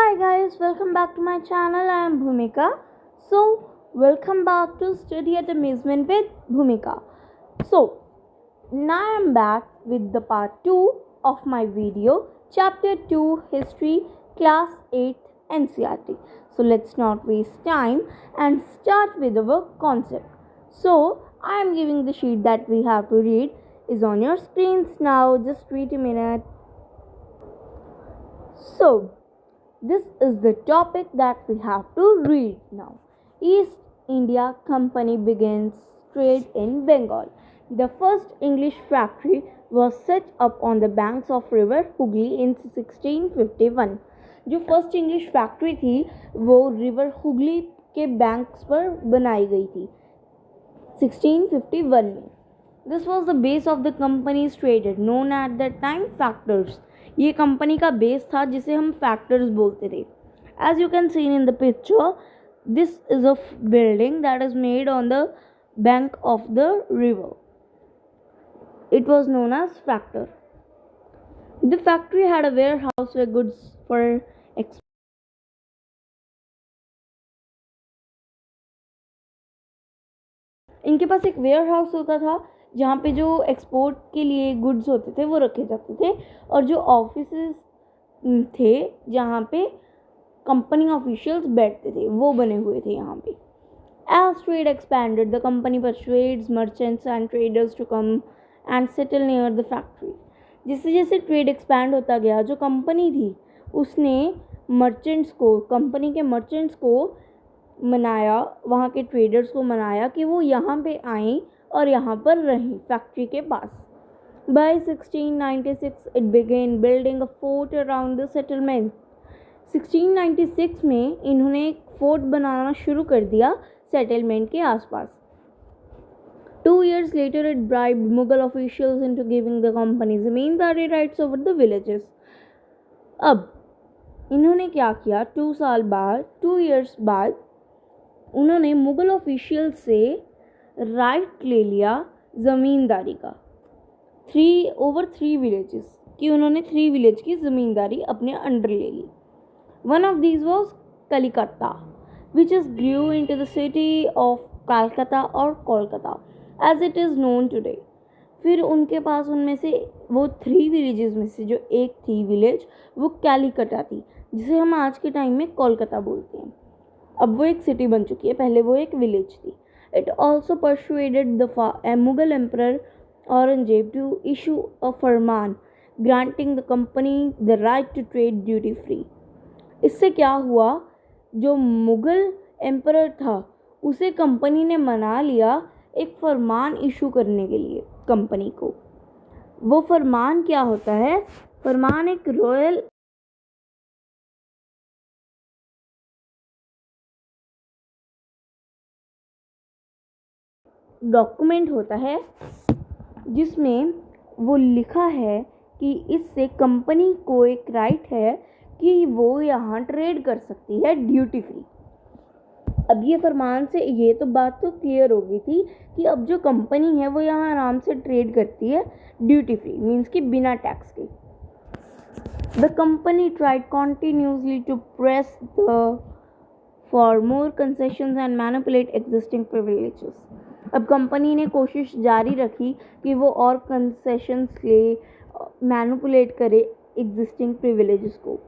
Hi guys, welcome back to my channel. I am Bhumika. Welcome back to Study at Amazement with Bhumika. So, now I am back with the part 2 of my video, Chapter 2 History, Class 8 NCERT. So, let's not waste time and start with our concept. So, I am giving the sheet that we have to read is on your screens now. Just wait a minute. So, this is the topic that we have to read now. East India Company begins trade in Bengal. The first English factory was set up on the banks of river Hooghly in 1651. जो first English factory थी वो river Hooghly के banks पर बनाई गई थी 1651 में. This was the base of the company's traded, known at that time factors. ये कंपनी का बेस था जिसे हम फैक्टर्स बोलते थे. As you can see in the picture, this is a building that is made on the bank of the river. It was known as factor. The factory had a warehouse where goods for export. इनके पास एक ware house होता था जहाँ पे जो export के लिए goods होते थे वो रखे जाते थे और जो ऑफिसेस थे जहाँ पे कंपनी ऑफिशियल्स बैठते थे वो बने हुए थे यहाँ पे. As trade expanded, the company persuades merchants and traders to come and settle near the factory. जैसे जैसे ट्रेड एक्सपैंड होता गया जो कंपनी थी उसने मर्चेंट्स को कंपनी के मर्चेंट्स को मनाया, वहाँ के ट्रेडर्स को मनाया कि वो यहाँ पे आएँ और यहाँ पर रहें फैक्ट्री के पास. By 1696 it began building a fort around the settlement. 1696 में इन्होंने एक फोर्ट बनाना शुरू कर दिया सेटलमेंट के आसपास. 2 years later it bribed Mughal officials into giving the company zamindari rights over the villages. अब इन्होंने क्या किया, 2 years बाद उन्होंने मुग़ल ऑफिशियल से राइट ले लिया ज़मींदारी का 3 विलेजेस कि उन्होंने 3 विलेज की ज़मींदारी अपने अंडर ले ली. One of these was Kalikata which is grew into the city of Calcutta और Kolkata as it is known today. फिर उनके पास उनमें से वो 3 विलेजेस में से जो एक थी विलेज वो कैलिकटा थी जिसे हम आज के टाइम में कोलकाता बोलते हैं. अब वो एक सिटी बन चुकी है, पहले वो एक विलेज थी. It also persuaded the Mughal emperor Aurangzeb to issue a farman granting the company the right to trade duty free. इससे क्या हुआ, जो मुगल एम्परर था उसे कंपनी ने मना लिया एक फरमान इशू करने के लिए कंपनी को. वो फरमान क्या होता है, फरमान एक रॉयल डॉक्यूमेंट होता है जिसमें वो लिखा है कि इससे कंपनी को एक राइट है कि वो यहाँ ट्रेड कर सकती है ड्यूटी फ्री. अब ये फरमान से ये तो बात तो क्लियर हो गई थी कि अब जो कंपनी है वो यहाँ आराम से ट्रेड करती है ड्यूटी फ्री, मीन्स कि बिना टैक्स के. The company tried continuously to press for more concessions and manipulate existing privileges. अब कंपनी ने कोशिश जारी रखी कि वो और कंसेशंस ले, मैनिपुलेट करे एग्जिस्टिंग प्रिविलेजेस को.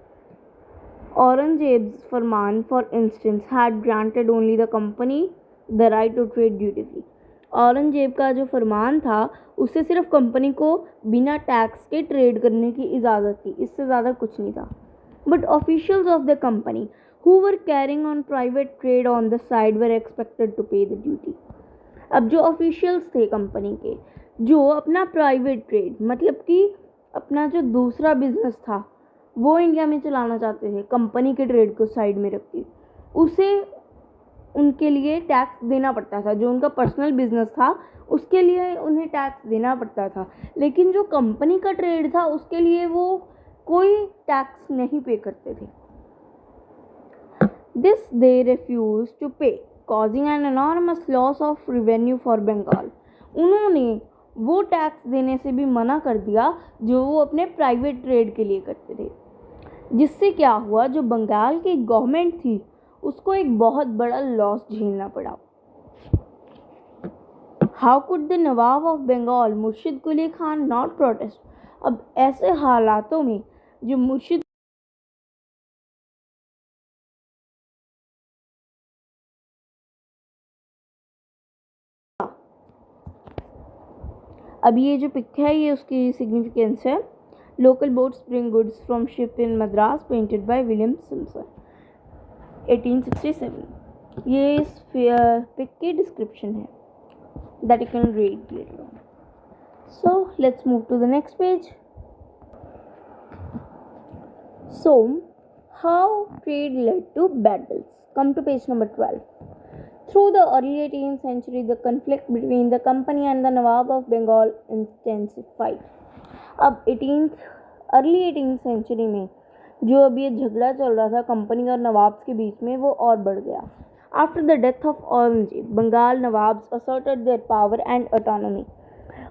Aurangzeb's farman for instance had granted only the company the right to trade duty free. Aurangzeb का जो फरमान था उससे सिर्फ कंपनी को बिना टैक्स के ट्रेड करने की इजाज़त थी, इससे ज़्यादा कुछ नहीं था. But officials of the company who were carrying on private trade on the side were expected to pay the duty. अब जो ऑफिशियल्स थे कंपनी के जो अपना प्राइवेट ट्रेड मतलब कि अपना जो दूसरा बिजनेस था वो इंडिया में चलाना चाहते थे कंपनी के ट्रेड को साइड में रख के, उसे उनके लिए टैक्स देना पड़ता था. जो उनका पर्सनल बिजनेस था उसके लिए उन्हें टैक्स देना पड़ता था, लेकिन जो कंपनी का ट्रेड था उसके लिए वो कोई टैक्स नहीं पे करते थे. दिस दे रिफ्यूज टू पे causing an enormous loss of revenue for Bengal. उन्होंने वो टैक्स देने से भी मना कर दिया जो वो अपने प्राइवेट ट्रेड के लिए करते थे. जिससे क्या हुआ, जो बंगाल की गवर्नमेंट थी उसको एक बहुत बड़ा लॉस झेलना पड़ा। How could the nawab of Bengal Murshid Quli Khan not protest. अब ऐसे हालातों में जो मुर्शिद, अब ये जो पिक है ये उसकी सिग्निफिकेंस है। Local boats bring goods from ship in Madras painted by William Simpson 1867। ये इस पिक की डिस्क्रिप्शन है that you can read later on. So let's move to the next page. So how trade led to battles. Come to page number 12. Through the early 18th century, the conflict between the company and the Nawab of Bengal intensified. अब early 18th century में जो अब ये झगड़ा चल रहा था company और नवाब्स के बीच में, वो और बढ़ गया। After the death of Aurangzeb, Bengal nawabs asserted their power and autonomy.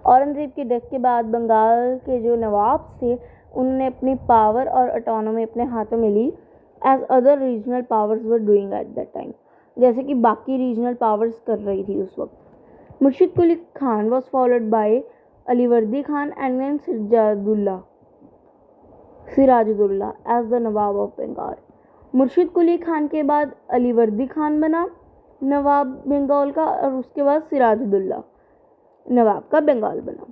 Aurangzeb की डेथ के बाद बंगाल के जो नवाब थे उन्होंने अपनी पावर और ऑटोनॉमी अपने हाथों में ली, as other regional powers were doing at that time, जैसे कि बाकी रीजनल पावर्स कर रही थी उस वक्त। Murshid Quli Khan was followed by Alivardi Khan and then Sirajuddaula as the nawab of Bengal. Murshid Quli Khan के बाद अलीवर्दी खान बना नवाब बंगाल का, और उसके बाद सिराजुद्दौला नवाब का बंगाल बना।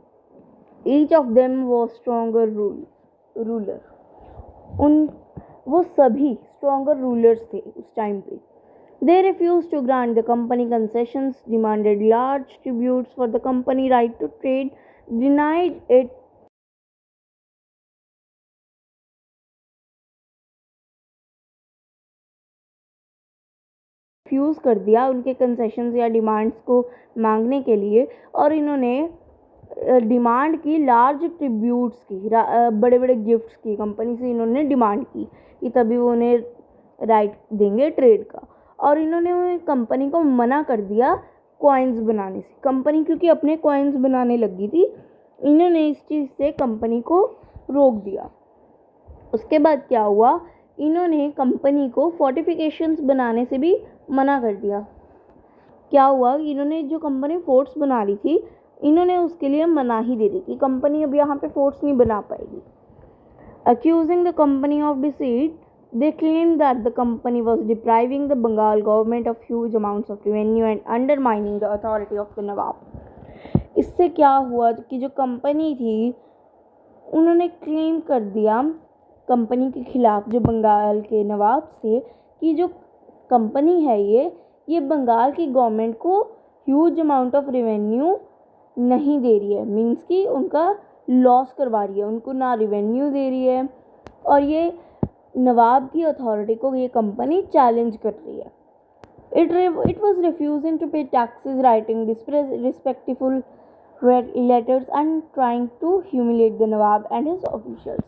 Each of them was stronger ruler. वो सभी स्ट्रॉन्गर रूलर्स थे उस टाइम पे। They refuse to grant the company concessions, demanded large tributes for the company right to trade, denied it refuse कर दिया उनके कंसेशंस या डिमांड्स को मांगने के लिए, और इन्होंने डिमांड की लार्ज ट्रिब्यूट्स की, बड़े बड़े गिफ्ट्स की कंपनी से इन्होंने डिमांड की कि तभी वो उन्हें राइट देंगे ट्रेड का। और इन्होंने कंपनी को मना कर दिया कॉइन्स बनाने से। कंपनी क्योंकि अपने कॉइन्स बनाने लगी थी, इन्होंने इस चीज़ से कंपनी को रोक दिया। उसके बाद क्या हुआ, इन्होंने कंपनी को फोर्टिफिकेशंस बनाने से भी मना कर दिया। क्या हुआ, इन्होंने जो कंपनी फोर्ट्स बना रही थी इन्होंने उसके लिए मना ही दे दी कि कंपनी अब यहाँ पे फोर्ट्स नहीं बना पाएगी। Accusing the company of deceit, they claimed that the company was depriving the Bengal government of huge amounts of revenue and undermining the authority of the Nawab। इससे क्या हुआ कि जो कंपनी थी उन्होंने क्लेम कर दिया कंपनी के खिलाफ, जो बंगाल के नवाब थे, कि जो कंपनी है ये बंगाल की गवर्नमेंट को ह्यूज अमाउंट ऑफ रेवेन्यू नहीं दे रही है, मीन्स कि उनका लॉस करवा रही है, उनको ना रेवेन्यू दे रही है, और ये नवाब की अथॉरिटी को ये कंपनी चैलेंज कर रही है। It was refusing to pay taxes, writing disrespectful letters and trying to humiliate the Nawab and his officials।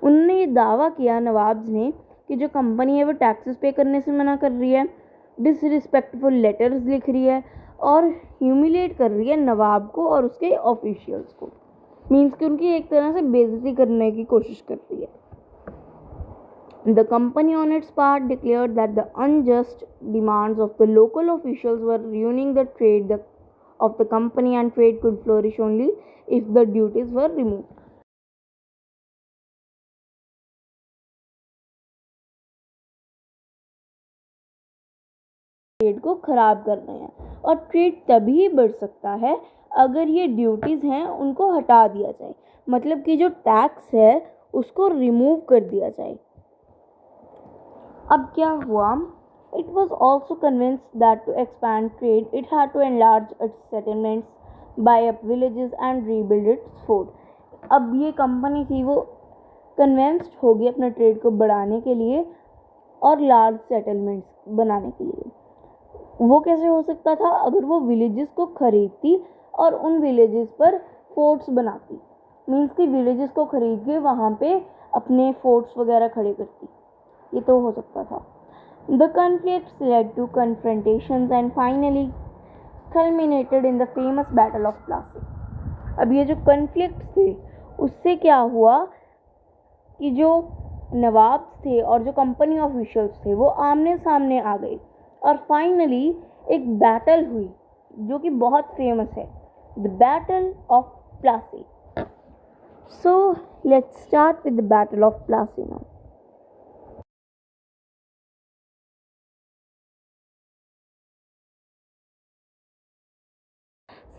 उन्होंने ये दावा किया नवाब ने कि जो कंपनी है वो टैक्सेस पे करने से मना कर रही है, डिसरिस्पेक्टफुल लेटर्स लिख रही है और ह्यूमिलेट कर रही है नवाब को और उसके ऑफिशियल्स को, मीन्स कि उनकी एक तरह से बेइज्जती करने की कोशिश कर रही है। The company on its part declared that the unjust demands of the local officials were ruining the trade of the company, and trade could flourish only if the duties were removed। Trade को खराब कर रहे हैं, और trade तभी बढ़ सकता है अगर ये ड्यूटीज़ हैं उनको हटा दिया जाए, मतलब कि जो टैक्स है उसको रिमूव कर दिया जाए। अब क्या हुआ, it was also convinced that to expand trade it had to enlarge its settlements, buy up villages and rebuild its fort। अब ये कंपनी थी वो कन्विंस्ड हो गई अपने ट्रेड को बढ़ाने के लिए और लार्ज सेटलमेंट्स बनाने के लिए। वो कैसे हो सकता था, अगर वो विलेजेस को खरीदती और उन विलेजेस पर फोर्ट्स बनाती, मीन्स कि विलेजेस को खरीद के वहाँ पे अपने फोर्ट्स वगैरह खड़े करती, ये तो हो सकता था। The conflicts led to confrontations and finally culminated in the famous Battle of Plassey। अब ये जो कन्फ्लिक्ट थे उससे क्या हुआ कि जो नवाब थे और जो कंपनी ऑफिशियल्स थे वो आमने सामने आ गए और फाइनली एक बैटल हुई जो कि बहुत फेमस है, the battle of Plassey. So let's start with the battle of Plassey now.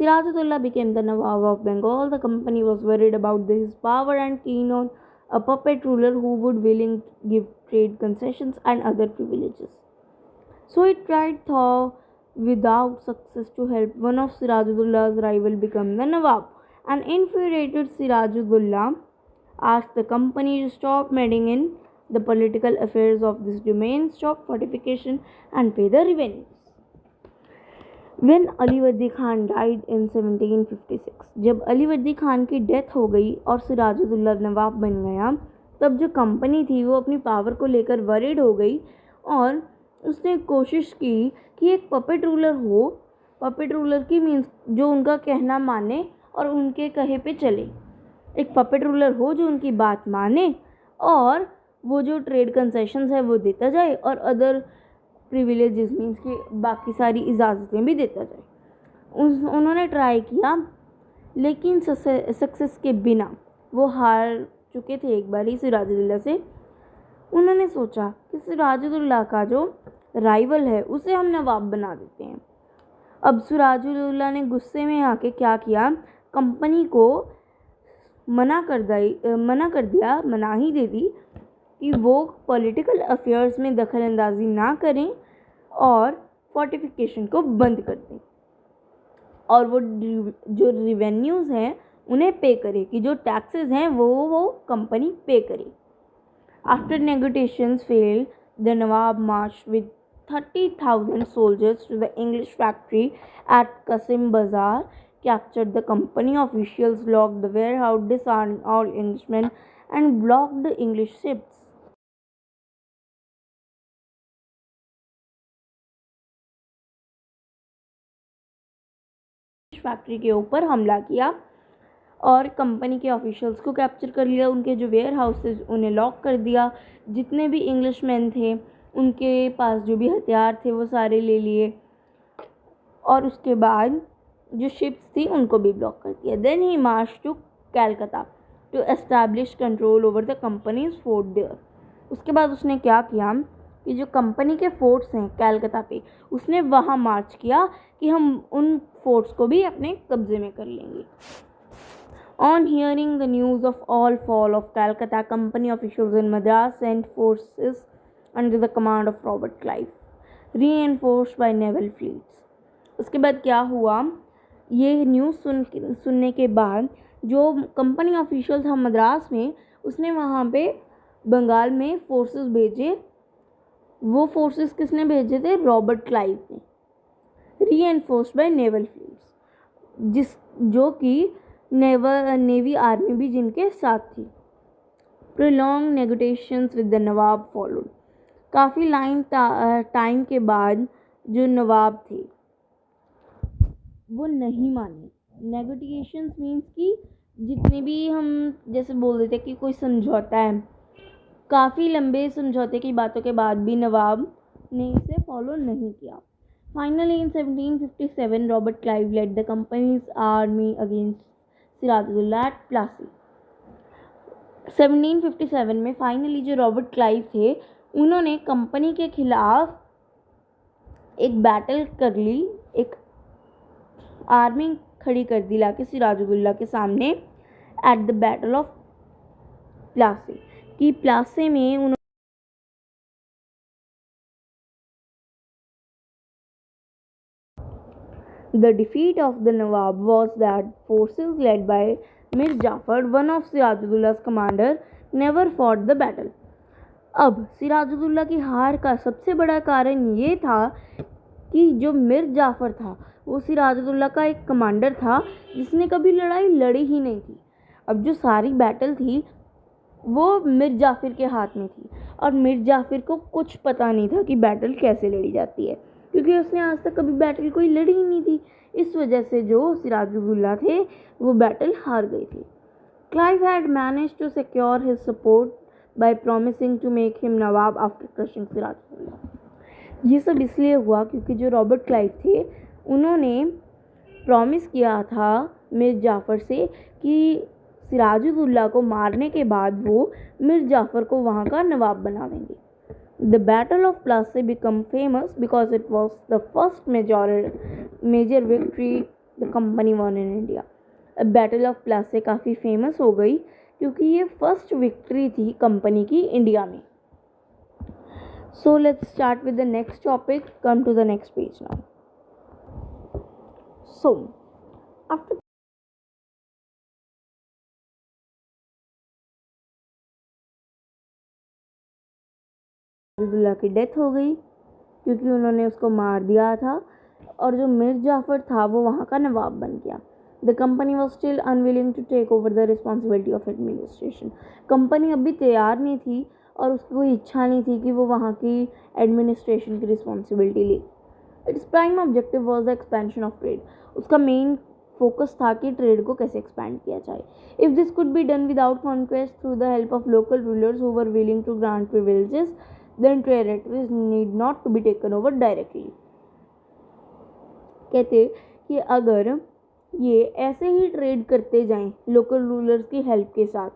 Sirajuddaula became the Nawab of Bengal. The company was worried about his power and keen on a puppet ruler who would willing to give trade concessions and other privileges. So it tried though without success to help one of Sirajuddaullah's rival become the Nawab. An infuriated Sirajuddaulah asked the company to stop meddling in the political affairs of this domain, stop fortification and pay the revenues. When Alivardi Khan died in 1756, जब अलीवर्दी खान की death हो गई और सिराजुद्दौला नवाब बन गया, तब जो company थी वो अपनी पावर को लेकर वरीड हो गई और उसने कोशिश की कि एक पपेट रूलर हो. पपेट रूलर की मीन्स जो उनका कहना माने और उनके कहे पे चले. एक पपेट रूलर हो जो उनकी बात माने और वो जो ट्रेड कंसेशंस है वो देता जाए और अदर प्रिविलेजेस मीन्स कि बाकी सारी इजाज़तें भी देता जाए. उन्होंने ट्राई किया लेकिन सक्सेस के बिना. वो हार चुके थे एक बार ही सिराजुद्दौला से. उन्होंने सोचा कि सिराजुद्दौला का जो राइवल है उसे हम नवाब बना देते हैं. अब सिराजुद्दौला ने गुस्से में आके क्या किया, कंपनी को मनाही दे दी कि वो पॉलिटिकल अफेयर्स में दखल अंदाजी ना करें और फोर्टिफिकेशन को बंद कर दें और वो जो रिवेन्यूज़ हैं उन्हें पे करे, कि जो टैक्सेस हैं वो कंपनी पे करे. After negotiations fail, the nawab march with 30,000 soldiers to the English factory at Qasim Bazaar, captured the company officials, locked the warehouse, disarmed all Englishmen and blocked the English ships. Factory के ऊपर हमला किया और company के officials को capture कर लिया. उनके जो वेयर हाउसेज उन्हें लॉक कर दिया. जितने भी इंग्लिश मैन थे उनके पास जो भी हथियार थे वो सारे ले लिए और उसके बाद जो शिप्स थी उनको भी ब्लॉक कर दिया. Then he march to Calcutta to establish control over the company's fort there. उसके बाद उसने क्या किया कि जो कंपनी के फोर्ट्स हैं कैलकाता पे, उसने वहाँ मार्च किया कि हम उन फोर्ट्स को भी अपने कब्जे में कर लेंगे. On hearing the news of all fall of Calcutta, company officials in Madras sent forces under the command of Robert Clive, reinforced by naval fleets. उसके बाद क्या हुआ, ये न्यूज़ सुनने के बाद जो कंपनी ऑफिशियल था मद्रास में, उसने वहाँ पे बंगाल में फोर्सेस भेजे. वो फोर्सेस किसने भेजे थे, रॉबर्ट क्लाइव ने. रीएनफोर्स्ड बाय नेवल फ्लीट्स, जो कि नेवी आर्मी भी जिनके साथ थी. Prolonged negotiations with the nawab followed. काफ़ी टाइम के बाद जो नवाब थे वो नहीं माने. नेगोटिएशंस मीन्स कि जितने भी हम जैसे बोल देते कि कोई समझौता है, काफ़ी लंबे समझौते की बातों के बाद भी नवाब ने इसे फॉलो नहीं किया. Finally, in 1757, Robert Clive led the company's army against Siraj-ud-Daulah at Plassey. 1757 में फाइनली जो रॉबर्ट क्लाइव थे उन्होंने कंपनी के खिलाफ एक बैटल कर ली, एक आर्मी खड़ी कर दी लाके सिराजुद्दौला के सामने at the battle of Plassey. कि प्लासी में The defeat of the Nawab was that forces led by Mir Jafar, one of Sirajuddaulla's commander, never fought the battle. अब सिराजुद्दौला की हार का सबसे बड़ा कारण ये था कि जो मिर जाफ़र था वो सिराजुद्दौला का एक कमांडर था जिसने कभी लड़ाई लड़ी ही नहीं थी. अब जो सारी बैटल थी वो मिर जाफ़र के हाथ में थी और मिर जाफ़र को कुछ पता नहीं था कि बैटल कैसे लड़ी जाती है, क्योंकि उसने आज तक कभी बैटल कोई लड़ी ही नहीं थी. इस वजह से जो सिराजुद्दौला थे वो बैटल हार गए थे. Clive had manage to secure his support by promising to make him Nawab after crushing Sirajuddaulah. ये सब इसलिए हुआ क्योंकि जो रॉबर्ट क्लाइव थे उन्होंने प्रॉमिस किया था मिर्ज़ा जाफ़र से कि सिराजुद्दौला को मारने के बाद वो मिर्ज़ा जाफ़र को वहाँ का नवाब बना देंगे। The Battle of Plassey became famous because it was the first major victory the company won in India. Battle of Plassey काफ़ी फेमस हो गई क्योंकि ये फर्स्ट विक्ट्री थी कंपनी की इंडिया में। So let's start with the next topic, come to the next page now. So after Sirajuddaula की death हो गई क्योंकि उन्होंने उसको मार दिया था और जो मिर्ज़ा जाफ़र था वो वहाँ का नवाब बन गया। The company was still unwilling to take over the responsibility of administration. Company अभी तैयार नहीं थी और उसकी कोई इच्छा नहीं थी कि वो वहाँ की एडमिनिस्ट्रेशन की रिस्पॉन्सिबिलिटी ले। Its prime objective was the expansion of trade. उसका मेन फोकस था कि ट्रेड को कैसे एक्सपैंड किया जाए। If this could be done without conquest through the help of local rulers who were willing to grant privileges, then territories need not to be taken over directly. कहते कि अगर ये ऐसे ही ट्रेड करते जाएं लोकल रूलर्स की help के साथ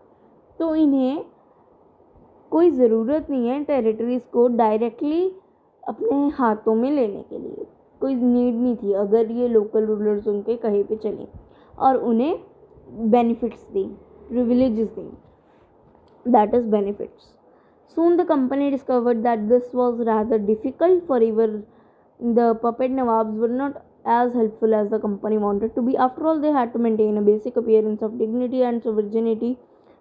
तो इन्हें कोई ज़रूरत नहीं है टेरिटरीज़ को डायरेक्टली अपने हाथों में लेने के लिए, कोई नीड नहीं थी अगर ये लोकल रूलर्स उनके कहे पे चलें और उन्हें बेनिफिट्स दें, प्रिविलेजेस दें, that is benefits. Soon the company discovered that this was rather difficult, for even the puppet Nawabs were not as helpful as the company wanted to be. After all, they had to maintain a basic appearance of dignity and sovereignty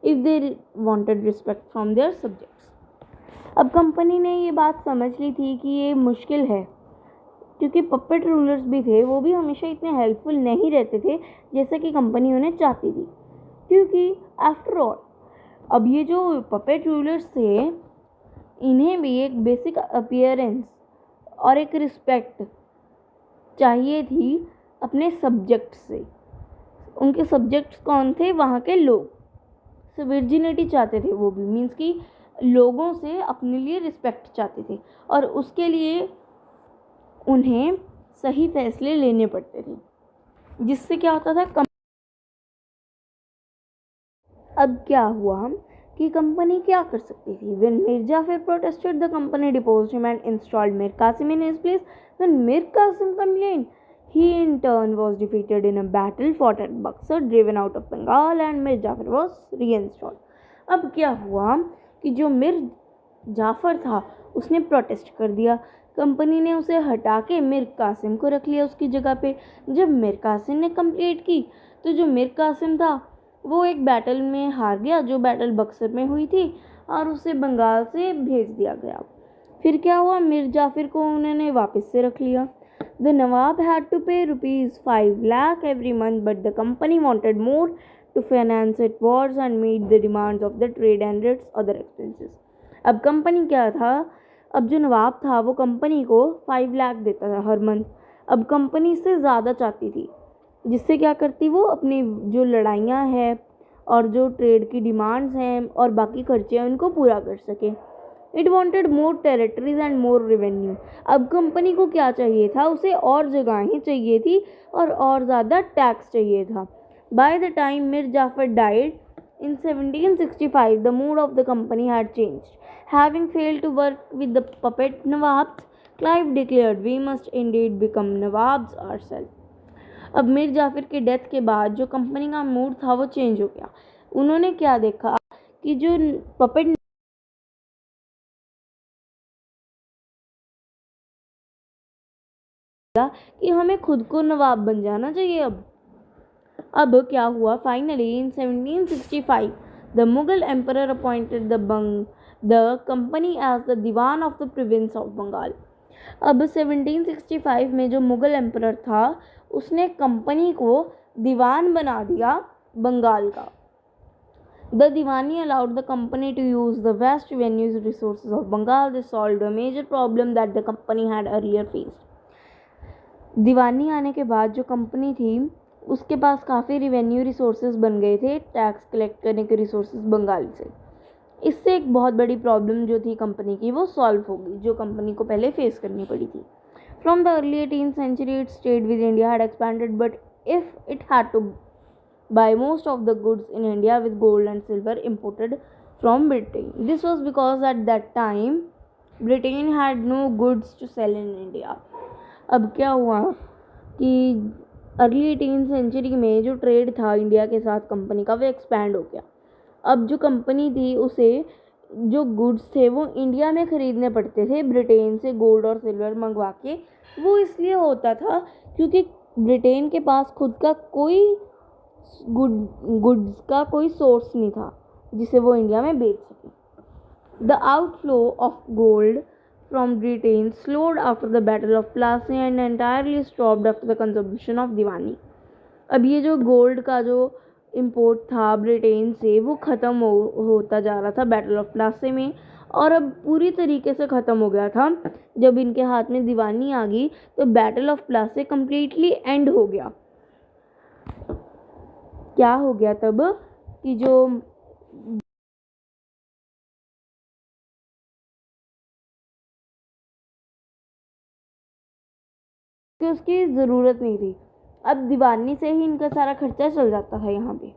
if they wanted respect from their subjects. अब company ने ये बात समझ ली थी कि ये मुश्किल है क्योंकि पपेट रूलर्स भी थे, वो भी हमेशा इतने हेल्पफुल नहीं रहते थे जैसे कि कंपनी उन्हें चाहती थी। क्योंकि आफ्टर ऑल अब ये जो पपेट रूलर्स थे इन्हें भी एक बेसिक अपीयरेंस और एक रिस्पेक्ट चाहिए थी अपने सब्जेक्ट से। उनके सब्जेक्ट्स कौन थे? वहाँ के लोग। सवर्जिनिटी चाहते थे वो भी, मीन्स कि लोगों से अपने लिए रिस्पेक्ट चाहते थे और उसके लिए उन्हें सही फैसले लेने पड़ते थे, जिससे क्या होता था अब क्या हुआ कि कंपनी क्या कर सकती थी? When Mir Jafar protested, the company deposed him and installed Mir Qasim in his place. When Mir Qasim complained, he in turn was defeated in a battle fought at Buxar, driven out of Bengal, and Mir Jafar was reinstalled. अब क्या हुआ कि जो मिर जाफ़र था उसने protest कर दिया, कंपनी ने उसे हटा के मिर कासिम को रख लिया उसकी जगह पे। जब मिर कासिम ने कंप्लीट की तो जो मिर कासिम था वो एक बैटल में हार गया, जो बैटल बक्सर में हुई थी, और उसे बंगाल से भेज दिया गया। फिर क्या हुआ? मिर जाफ़र को उन्होंने वापस से रख लिया। The Nawab had to pay ₹5 lakh every month, but the company wanted more to finance it wars and meet the demands of the trade and its other expenses. अब कंपनी क्या था, अब जो नवाब था वो कंपनी को 5 लाख देता था हर मंथ। अब कंपनी से ज़्यादा चाहती थी, जिससे क्या करती वो अपनी जो लड़ाइयाँ हैं और जो ट्रेड की डिमांड्स हैं और बाकी खर्चे हैं उनको पूरा कर सके। It wanted more territories and more revenue. अब कंपनी को क्या चाहिए था? उसे और जगहें चाहिए थी और ज़्यादा टैक्स चाहिए था। बाय द टाइम मिर Jafar died in 1765, the mood of the company had changed. Having failed to work with the puppet Nawabs, Clive declared, "We must indeed become Nawabs ourselves." अब मिर जाफ़र के डेथ के बाद जो कंपनी का मूड था वो चेंज हो गया। उन्होंने क्या देखा कि जो पपेट कि हमें खुद को नवाब बन जाना चाहिए। अब क्या हुआ? Finally in 1765 the Mughal emperor appointed the company as the diwan of the province of Bengal. अब 1765 में जो मुगल एम्परर था उसने कंपनी को दीवान बना दिया बंगाल का। The Diwani allowed the company to use the vast revenues resources of Bengal. This solved a major problem that the company had earlier faced. Diwani आने के बाद जो कंपनी थी उसके पास काफ़ी रिवेन्यू रिसोर्सेज बन गए थे, टैक्स कलेक्ट करने के रिसोर्सेज बंगाल से। इससे एक बहुत बड़ी प्रॉब्लम जो थी कंपनी की वो सॉल्व हो गई, जो कंपनी को पहले फेस करनी पड़ी थी. From the early 18th century, its trade with India had expanded, but if it had to buy most of the goods in India with gold and silver imported from Britain. This was because at that time Britain had no goods to sell in India. अब क्या हुआ कि early 18th century में जो trade था India के साथ company का वो एक्सपैंड हो गया. अब जो कंपनी थी उसे जो गुड्स थे वो इंडिया में ख़रीदने पड़ते थे ब्रिटेन से गोल्ड और सिल्वर मंगवा के. वो इसलिए होता था क्योंकि ब्रिटेन के पास खुद का कोई गुड्स का कोई सोर्स नहीं था जिसे वो इंडिया में बेच सके. The outflow of gold from Britain slowed after the battle of Plassey and entirely stopped after the consumption of Diwani. अब ये जो गोल्ड का जो इम्पोर्ट था ब्रिटेन से वो ख़त्म होता जा रहा था बैटल ऑफ प्लासी में, और अब पूरी तरीके से ख़त्म हो गया था. जब इनके हाथ में दीवानी आ गई तो battle of Plassey completely and हो गया. क्या हो गया तब कि जो कि उसकी ज़रूरत नहीं थी. अब दीवानी से ही इनका सारा खर्चा चल जाता था यहाँ पे.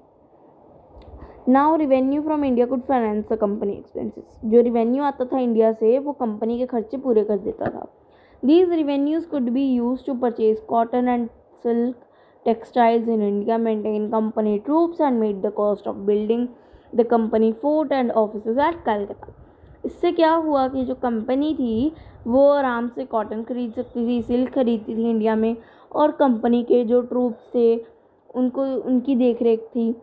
Now revenue from India could finance the company expenses. जो रिवेन्यू आता था इंडिया से वो कंपनी के खर्चे पूरे कर देता था. These revenues could be use to purchase cotton and silk textiles in India, maintain company troops and made the cost of building the company fort and offices at Calcutta. इससे क्या हुआ कि जो कंपनी थी वो आराम से कॉटन खरीद सकती थी, सिल्क खरीदती थी इंडिया में, और कंपनी के जो ट्रूप्स थे उनको उनकी देख रेख थी,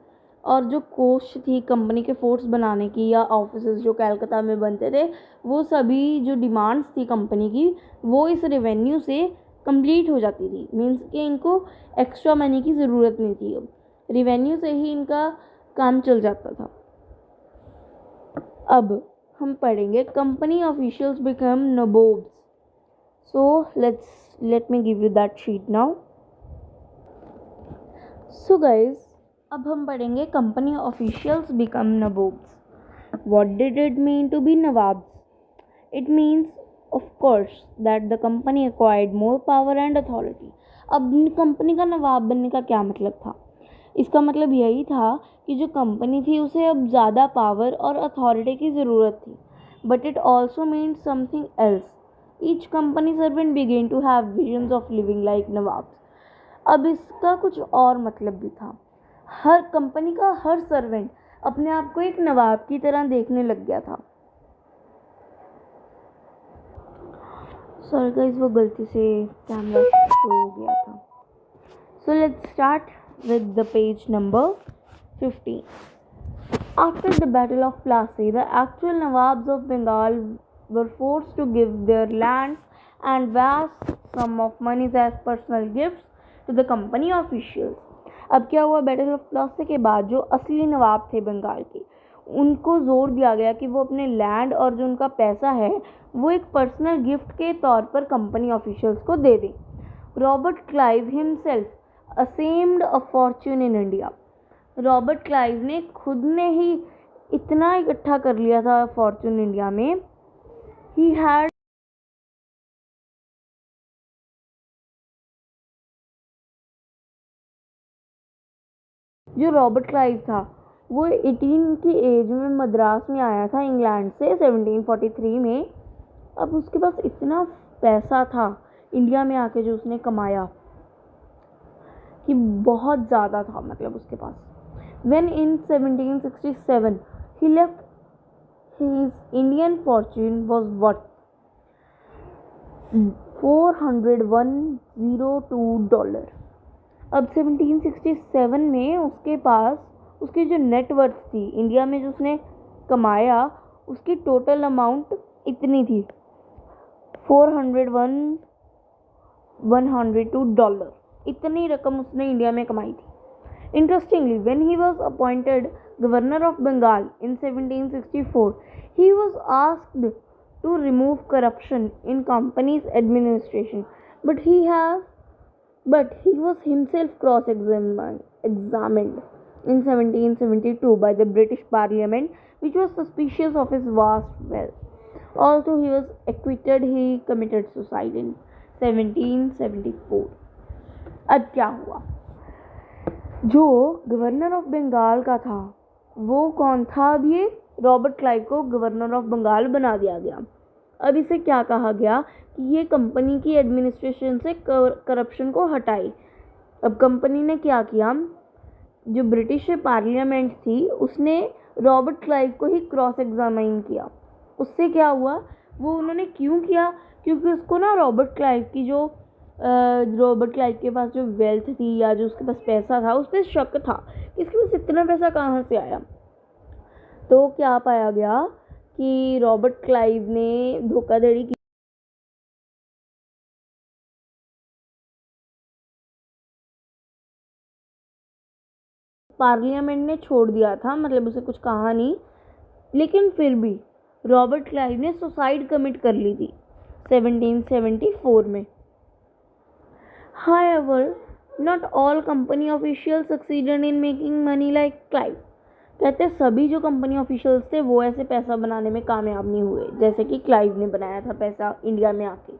और जो कोस्ट थी कंपनी के फोर्ट्स बनाने की या ऑफिसेज जो कलकत्ता में बनते थे वो सभी जो डिमांड्स थी कंपनी की वो इस रेवेन्यू से कंप्लीट हो जाती थी. मीन्स कि इनको एक्स्ट्रा मनी की ज़रूरत नहीं थी. अब रेवेन्यू से ही इनका काम चल जाता था. अब हम पढ़ेंगे company officials become nabobs. So let me give you that sheet now. So guys अब हम पढ़ेंगे company officials become nabobs. What did it mean to be nawabs? It means of course that the company acquired more power and authority. अब company का नवाब बनने का क्या मतलब था? इसका मतलब यही था कि जो कंपनी थी उसे अब ज़्यादा पावर और अथॉरिटी की ज़रूरत थी. But it also means something else. Each company servant began to have visions of living like nawabs. अब इसका कुछ और मतलब भी था. हर कंपनी का हर सर्वेंट अपने आप को एक नवाब की तरह देखने लग गया था. सॉरी गाइस, वो गलती से कैमरा शो हो गया था. सो let's start with the page number 15. After the Battle of Plassey, the actual Nawabs of Bengal were forced to give their lands and vast sum of money as personal gifts to the company officials. अब क्या हुआ, battle of Plassey के बाद जो असली नवाब थे बंगाल के उनको जोर दिया गया कि वो अपने लैंड और जो उनका पैसा है वो एक पर्सनल गिफ्ट के तौर पर कंपनी ऑफिशियल्स को दे दें. Robert Clive himself ashamed a Fortune in India. Robert Clive ने खुद ने ही इतना इकट्ठा कर लिया था फॉर्च्यून इंडिया में. ही हैड जो रॉबर्ट क्लाइव था वो 18 की एज में मद्रास में आया था इंग्लैंड से 1743 में. अब उसके पास इतना पैसा था इंडिया में आके जो उसने कमाया कि बहुत ज़्यादा था मतलब उसके पास. When in 1767 he left, his Indian fortune was worth $401.02. अब 1767 में उसके पास उसकी जो नेटवर्थ थी इंडिया में जो उसने कमाया उसकी टोटल अमाउंट इतनी थी $401.02. इतनी रकम उसने इंडिया में कमाई थी. Interestingly, when he was appointed governor of Bengal in 1764, he was asked to remove corruption in company's administration, but he was himself cross-examined in 1772 by the British Parliament which was suspicious of his vast wealth. Although he was acquitted, he committed suicide in 1774. अब क्या हुआ, जो governor of Bengal का था वो कौन था, अब ये रॉबर्ट क्लाइव को गवर्नर ऑफ बंगाल बना दिया गया। अब इसे क्या कहा गया कि ये कंपनी की एडमिनिस्ट्रेशन से करप्शन को हटाए। अब कंपनी ने क्या किया, जो ब्रिटिश पार्लियामेंट थी उसने रॉबर्ट क्लाइव को ही क्रॉस एग्जामाइन किया। उससे क्या हुआ, वो उन्होंने क्यों किया, क्योंकि उसको ना रॉबर्ट क्लाइव के पास जो वेल्थ थी या जो उसके पास पैसा था उस पर शक था कि इसके पास इतना पैसा कहाँ से आया। तो क्या पाया गया कि रॉबर्ट क्लाइव ने धोखाधड़ी की, पार्लियामेंट ने छोड़ दिया था, मतलब उसे कुछ कहा नहीं, लेकिन फिर भी रॉबर्ट क्लाइव ने सुसाइड कमिट कर ली थी 1774 में। However, not all company officials succeeded in making money like Clive. कहते सभी जो कंपनी ऑफिशियल्स थे वो ऐसे पैसा बनाने में कामयाब नहीं हुए जैसे कि क्लाइव ने बनाया था पैसा इंडिया में आके।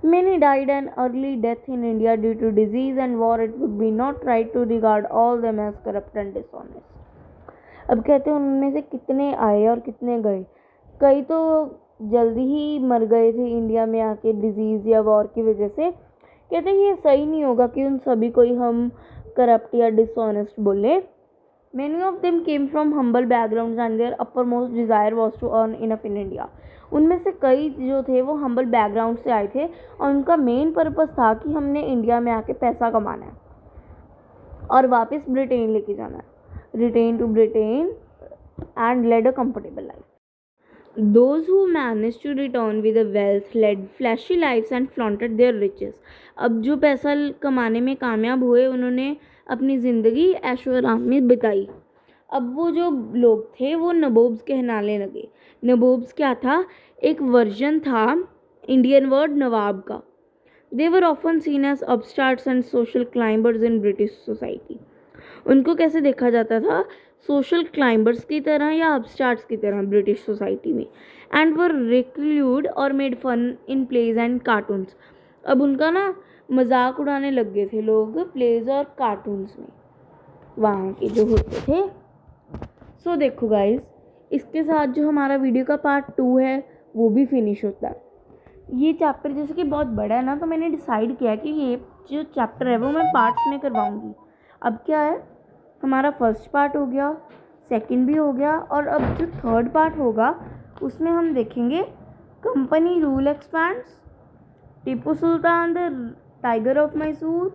Many died an early death in India due to disease and war. It would be not right to regard all them as corrupt and dishonest. अब कहते हैं उनमें से कितने आए और कितने गए, कई तो जल्दी ही मर गए थे इंडिया में आके डिजीज़ या वॉर की वजह से। कहते हैं ये सही नहीं होगा कि उन सभी को ही हम करप्ट या डिसऑनेस्ट बोले। Many of them came from humble backgrounds and their uppermost desire was to earn enough in India. उनमें से कई जो थे वो हम्बल बैकग्राउंड से आए थे और उनका मेन पर्पस था कि हमने इंडिया में आके पैसा कमाना है और वापस ब्रिटेन लेके जाना है, return to Britain and led a comfortable life. Those who managed to return with the wealth led flashy lives and flaunted their riches. अब जो पैसा कमाने में कामयाब हुए उन्होंने अपनी ज़िंदगी ऐशो आराम में बिताई। अब वो जो लोग थे वो नबोब्स कहलाने लगे। नबोब्स क्या था, एक वर्जन था इंडियन वर्ड नवाब का। They were often seen as upstarts and social climbers in British society. उनको कैसे देखा जाता था, सोशल क्लाइंबर्स की तरह या अपस्टार्ट्स की तरह ब्रिटिश सोसाइटी में। एंड वर रिक्लूड और made fun in plays and cartoons. अब उनका ना मजाक उड़ाने लग गए थे लोग प्लेज और कार्टून्स में वहाँ के जो होते थे। सो देखो गाइस, इसके साथ जो हमारा वीडियो का पार्ट 2 है वो भी फिनिश होता है। ये चैप्टर जैसे कि बहुत बड़ा है ना, तो मैंने डिसाइड किया कि ये जो चैप्टर है वो मैं पार्ट्स में करवाऊँगी। अब क्या है, हमारा फर्स्ट पार्ट हो गया, सेकंड भी हो गया, और अब जो थर्ड पार्ट होगा उसमें हम देखेंगे company rule expands, Tipu Sultan the tiger of Mysore,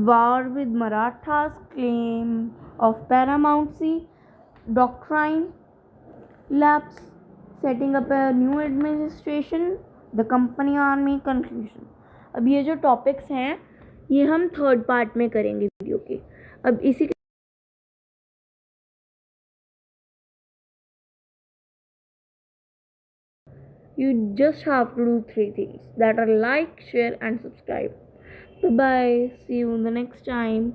war with Marathas, claim of paramountcy, doctrine lapse, setting up a new administration, the company army, conclusion. अब ये जो टॉपिक्स हैं ये हम थर्ड पार्ट में करेंगे वीडियो के। अब इसी you just have to do 3 things that are like, share and subscribe. Bye bye, see you in the next time.